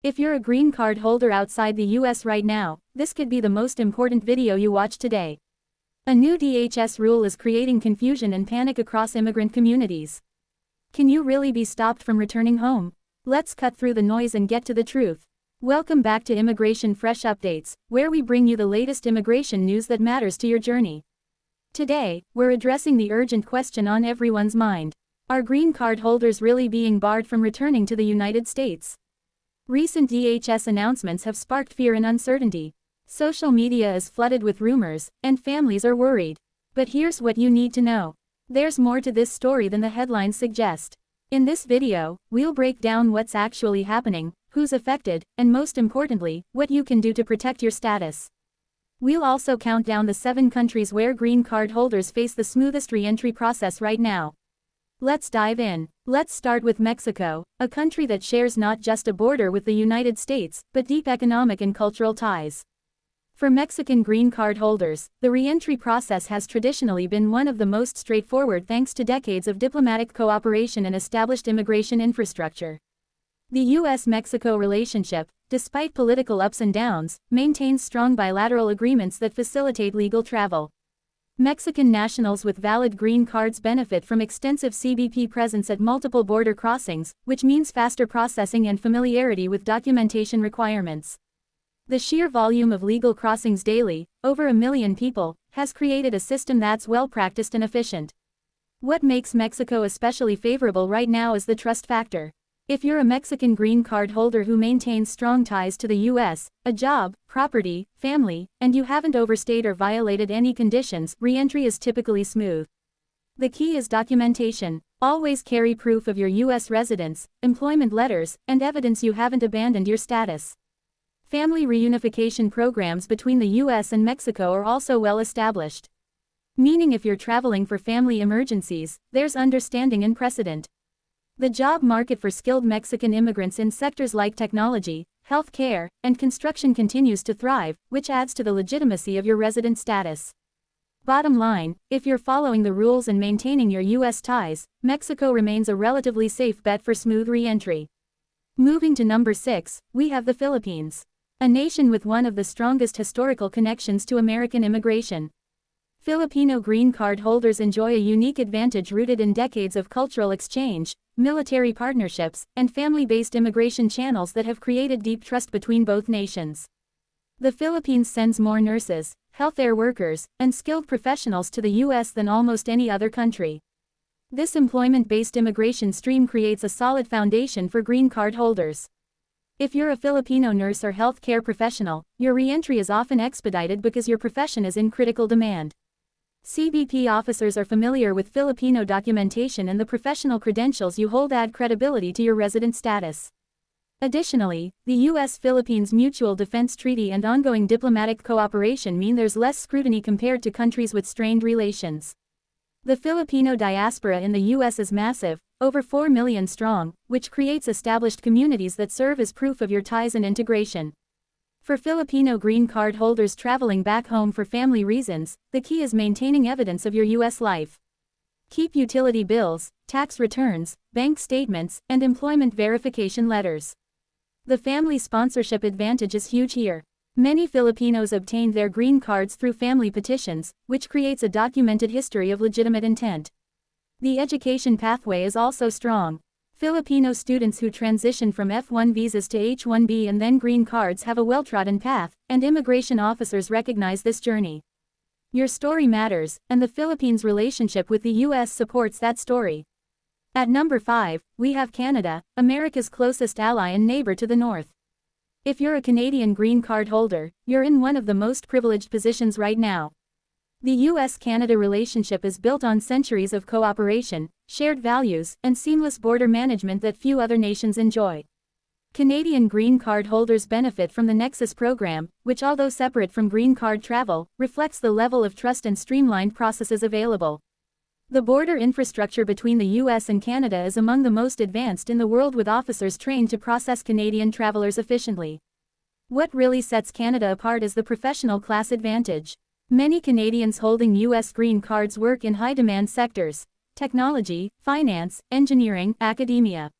If you're a green card holder outside the US right now, this could be the most important video you watch today. A new DHS rule is creating confusion and panic across immigrant communities. Can you really be stopped from returning home? Let's cut through the noise and get to the truth. Welcome back to Immigration Fresh Updates, where we bring you the latest immigration news that matters to your journey. Today, we're addressing the urgent question on everyone's mind. Are green card holders really being barred from returning to the United States? Recent DHS announcements have sparked fear and uncertainty. Social media is flooded with rumors, and families are worried. But here's what you need to know. There's more to this story than the headlines suggest. In this video, we'll break down what's actually happening, who's affected, and most importantly, what you can do to protect your status. We'll also count down the 7 countries where green card holders face the smoothest re-entry process right now. Let's dive in. Let's start with Mexico, a country that shares not just a border with the United States, but deep economic and cultural ties. For Mexican green card holders, the re-entry process has traditionally been one of the most straightforward thanks to decades of diplomatic cooperation and established immigration infrastructure. The U.S.-Mexico relationship, despite political ups and downs, maintains strong bilateral agreements that facilitate legal travel. Mexican nationals with valid green cards benefit from extensive CBP presence at multiple border crossings, which means faster processing and familiarity with documentation requirements. The sheer volume of legal crossings daily, over 1 million people, has created a system that's well practiced and efficient. What makes Mexico especially favorable right now is the trust factor. If you're a Mexican green card holder who maintains strong ties to the U.S., a job, property, family, and you haven't overstayed or violated any conditions, re-entry is typically smooth. The key is documentation. Always carry proof of your U.S. residence, employment letters, and evidence you haven't abandoned your status. Family reunification programs between the U.S. and Mexico are also well established. Meaning if you're traveling for family emergencies, there's understanding and precedent. The job market for skilled Mexican immigrants in sectors like technology, health care, and construction continues to thrive, which adds to the legitimacy of your resident status. Bottom line, if you're following the rules and maintaining your U.S. ties, Mexico remains a relatively safe bet for smooth re-entry. Moving to number 6, we have the Philippines. A nation with one of the strongest historical connections to American immigration. Filipino green card holders enjoy a unique advantage rooted in decades of cultural exchange, military partnerships, and family-based immigration channels that have created deep trust between both nations. The Philippines sends more nurses, healthcare workers, and skilled professionals to the U.S. than almost any other country. This employment-based immigration stream creates a solid foundation for green card holders. If you're a Filipino nurse or healthcare professional, your re-entry is often expedited because your profession is in critical demand. CBP officers are familiar with Filipino documentation, and the professional credentials you hold add credibility to your resident status. Additionally, the U.S.-Philippines Mutual Defense Treaty and ongoing diplomatic cooperation mean there's less scrutiny compared to countries with strained relations. The Filipino diaspora in the U.S. is massive, over 4 million strong, which creates established communities that serve as proof of your ties and integration. For Filipino green card holders traveling back home for family reasons, the key is maintaining evidence of your U.S. life. Keep utility bills, tax returns, bank statements, and employment verification letters. The family sponsorship advantage is huge here. Many Filipinos obtained their green cards through family petitions, which creates a documented history of legitimate intent. The education pathway is also strong. Filipino students who transition from F1 visas to H1B and then green cards have a well-trodden path, and immigration officers recognize this journey. Your story matters, and the Philippines' relationship with the U.S. supports that story. At number 5, we have Canada, America's closest ally and neighbor to the north. If you're a Canadian green card holder, you're in one of the most privileged positions right now. The U.S.-Canada relationship is built on centuries of cooperation, shared values, and seamless border management that few other nations enjoy. Canadian green card holders benefit from the Nexus program, which, although separate from green card travel, reflects the level of trust and streamlined processes available. The border infrastructure between the U.S. and Canada is among the most advanced in the world, with officers trained to process Canadian travelers efficiently. What really sets Canada apart is the professional class advantage. Many Canadians holding U.S. green cards work in high-demand sectors: technology, finance, engineering, academia.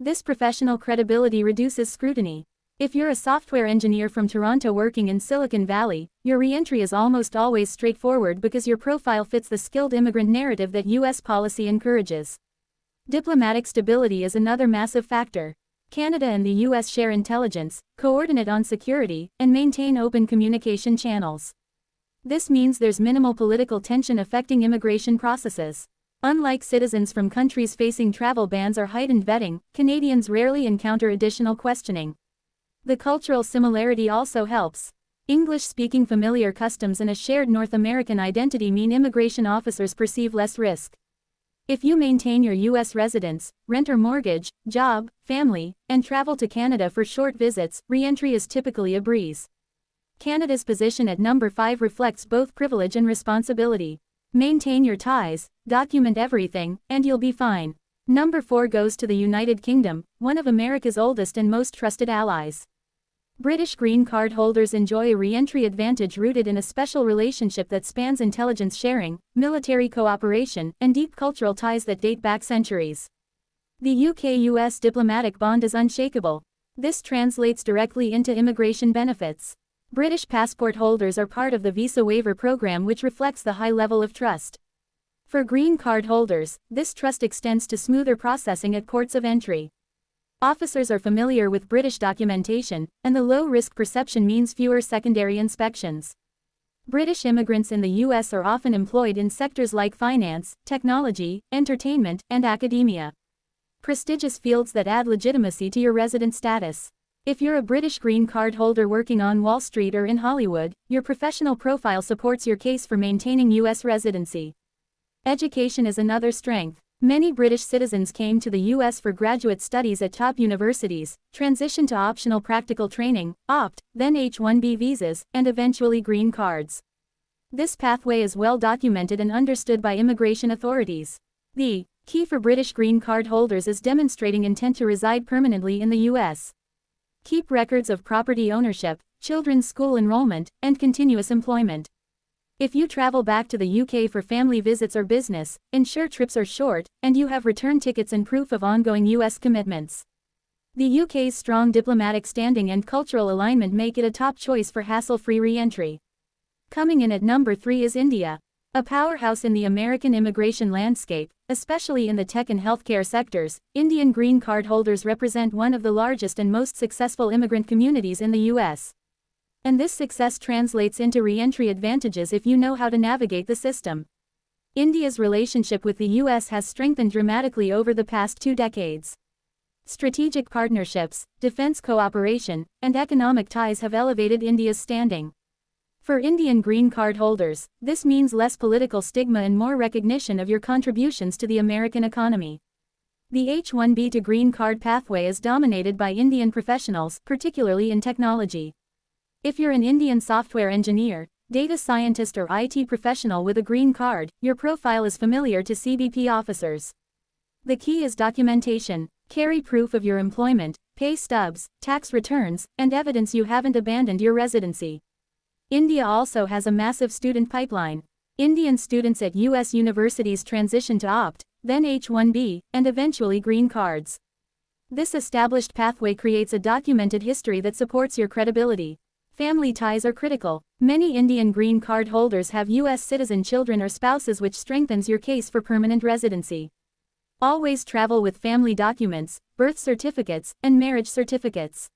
This professional credibility reduces scrutiny. If you're a software engineer from Toronto working in Silicon Valley, your re-entry is almost always straightforward because your profile fits the skilled immigrant narrative that U.S. policy encourages. Diplomatic stability is another massive factor. Canada and the U.S. share intelligence, coordinate on security, and maintain open communication channels. This means there's minimal political tension affecting immigration processes. Unlike citizens from countries facing travel bans or heightened vetting, Canadians rarely encounter additional questioning. The cultural similarity also helps. English-speaking familiar customs and a shared North American identity mean immigration officers perceive less risk. If you maintain your U.S. residence, rent or mortgage, job, family, and travel to Canada for short visits, re-entry is typically a breeze. Canada's position at number 5 reflects both privilege and responsibility. Maintain your ties, document everything, and you'll be fine. Number 4 goes to the United Kingdom, one of America's oldest and most trusted allies. British green card holders enjoy a re-entry advantage rooted in a special relationship that spans intelligence sharing, military cooperation, and deep cultural ties that date back centuries. The UK-US diplomatic bond is unshakable. This translates directly into immigration benefits. British passport holders are part of the visa waiver program, which reflects the high level of trust. For green card holders, this trust extends to smoother processing at ports of entry. Officers are familiar with British documentation, and the low-risk perception means fewer secondary inspections. British immigrants in the U.S. are often employed in sectors like finance, technology, entertainment, and academia. Prestigious fields that add legitimacy to your resident status. If you're a British green card holder working on Wall Street or in Hollywood, your professional profile supports your case for maintaining U.S. residency. Education is another strength. Many British citizens came to the U.S. for graduate studies at top universities, transitioned to optional practical training, OPT, then H-1B visas, and eventually green cards. This pathway is well documented and understood by immigration authorities. The key for British green card holders is demonstrating intent to reside permanently in the U.S. Keep records of property ownership, children's school enrollment, and continuous employment. If you travel back to the UK for family visits or business, ensure trips are short, and you have return tickets and proof of ongoing US commitments. The UK's strong diplomatic standing and cultural alignment make it a top choice for hassle-free re-entry. Coming in at number 3 is India. A powerhouse in the American immigration landscape, especially in the tech and healthcare sectors, Indian green card holders represent one of the largest and most successful immigrant communities in the US. And this success translates into re-entry advantages if you know how to navigate the system. India's relationship with the U.S. has strengthened dramatically over the past 2 decades. Strategic partnerships, defense cooperation, and economic ties have elevated India's standing. For Indian green card holders, this means less political stigma and more recognition of your contributions to the American economy. The H-1B to green card pathway is dominated by Indian professionals, particularly in technology. If you're an Indian software engineer, data scientist or IT professional with a green card, your profile is familiar to CBP officers. The key is documentation. Carry proof of your employment, pay stubs, tax returns, and evidence you haven't abandoned your residency. India also has a massive student pipeline. Indian students at U.S. universities transition to OPT, then H-1B, and eventually green cards. This established pathway creates a documented history that supports your credibility. Family ties are critical. Many Indian green card holders have U.S. citizen children or spouses, which strengthens your case for permanent residency. Always travel with family documents, birth certificates, and marriage certificates.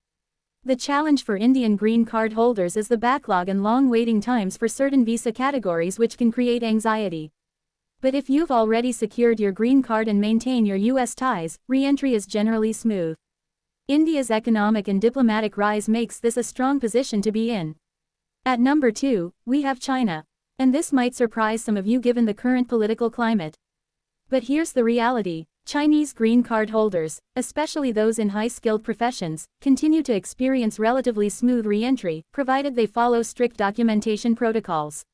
The challenge for Indian green card holders is the backlog and long waiting times for certain visa categories, which can create anxiety. But if you've already secured your green card and maintain your U.S. ties, re-entry is generally smooth. India's economic and diplomatic rise makes this a strong position to be in. At number 2, we have China. And this might surprise some of you given the current political climate. But here's the reality. Chinese green card holders, especially those in high-skilled professions, continue to experience relatively smooth re-entry, provided they follow strict documentation protocols.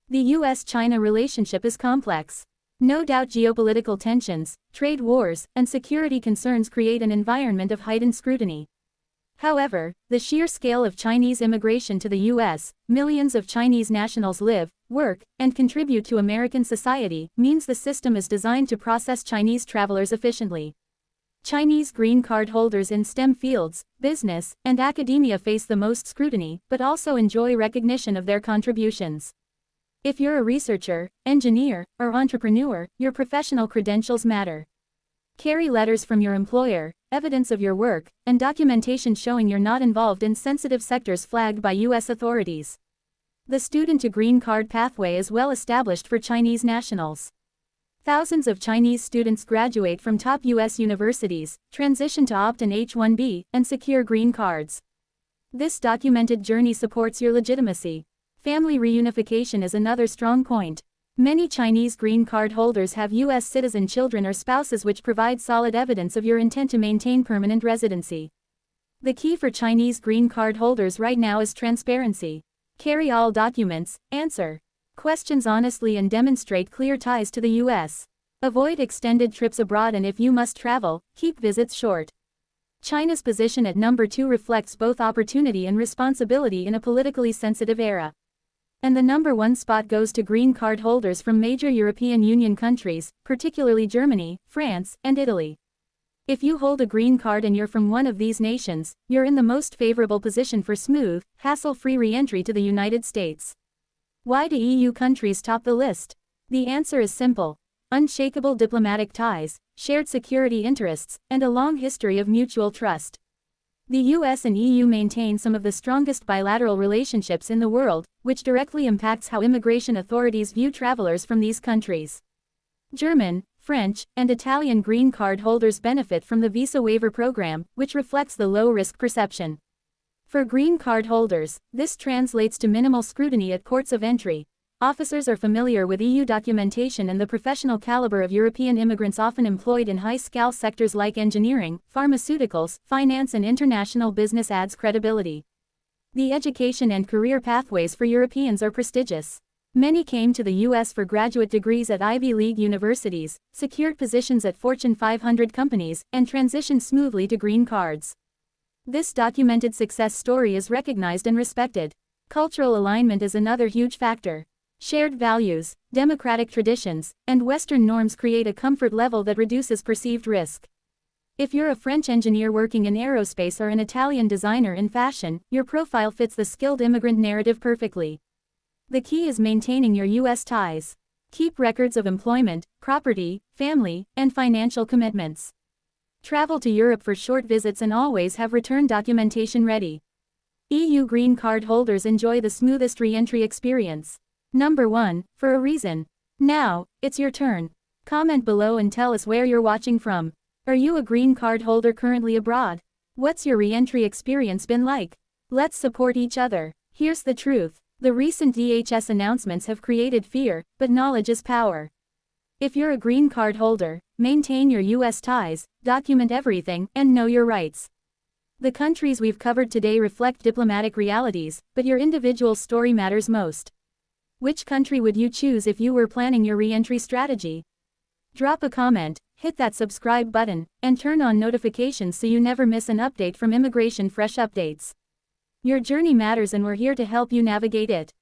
The US-China relationship is complex. No doubt geopolitical tensions, trade wars, and security concerns create an environment of heightened scrutiny. However, the sheer scale of Chinese immigration to the U.S., millions of Chinese nationals live, work, and contribute to American society, means the system is designed to process Chinese travelers efficiently. Chinese green card holders in STEM fields, business, and academia face the most scrutiny, but also enjoy recognition of their contributions. If you're a researcher, engineer, or entrepreneur, your professional credentials matter. Carry letters from your employer, evidence of your work, and documentation showing you're not involved in sensitive sectors flagged by U.S. authorities. The student to green card pathway is well established for Chinese nationals. Thousands of Chinese students graduate from top U.S. universities, transition to opt in H-1B, and secure green cards. This documented journey supports your legitimacy. Family reunification is another strong point. Many Chinese green card holders have U.S. citizen children or spouses, which provide solid evidence of your intent to maintain permanent residency. The key for Chinese green card holders right now is transparency. Carry all documents, answer questions honestly, and demonstrate clear ties to the U.S. Avoid extended trips abroad, and if you must travel, keep visits short. China's position at number 2 reflects both opportunity and responsibility in a politically sensitive era. And the number 1 spot goes to green card holders from major European Union countries, particularly Germany, France, and Italy. If you hold a green card and you're from one of these nations, you're in the most favorable position for smooth, hassle-free re-entry to the United States. Why do EU countries top the list? The answer is simple: unshakable diplomatic ties, shared security interests, and a long history of mutual trust. The US and EU maintain some of the strongest bilateral relationships in the world, which directly impacts how immigration authorities view travelers from these countries. German, French, and Italian green card holders benefit from the visa waiver program, which reflects the low-risk perception. For green card holders, this translates to minimal scrutiny at ports of entry. Officers are familiar with EU documentation and the professional caliber of European immigrants often employed in high-scale sectors like engineering, pharmaceuticals, finance, and international business adds credibility. The education and career pathways for Europeans are prestigious. Many came to the U.S. for graduate degrees at Ivy League universities, secured positions at Fortune 500 companies, and transitioned smoothly to green cards. This documented success story is recognized and respected. Cultural alignment is another huge factor. Shared values, democratic traditions, and Western norms create a comfort level that reduces perceived risk. If you're a French engineer working in aerospace or an Italian designer in fashion, your profile fits the skilled immigrant narrative perfectly. The key is maintaining your U.S. ties. Keep records of employment, property, family, and financial commitments. Travel to Europe for short visits and always have return documentation ready. EU green card holders enjoy the smoothest re-entry experience. Number 1, for a reason. Now, it's your turn. Comment below and tell us where you're watching from. Are you a green card holder currently abroad? What's your re-entry experience been like? Let's support each other. Here's the truth. The recent DHS announcements have created fear, but knowledge is power. If you're a green card holder, maintain your U.S. ties, document everything, and know your rights. The countries we've covered today reflect diplomatic realities, but your individual story matters most. Which country would you choose if you were planning your re-entry strategy? Drop a comment, hit that subscribe button, and turn on notifications so you never miss an update from Immigration Fresh Updates. Your journey matters, and we're here to help you navigate it.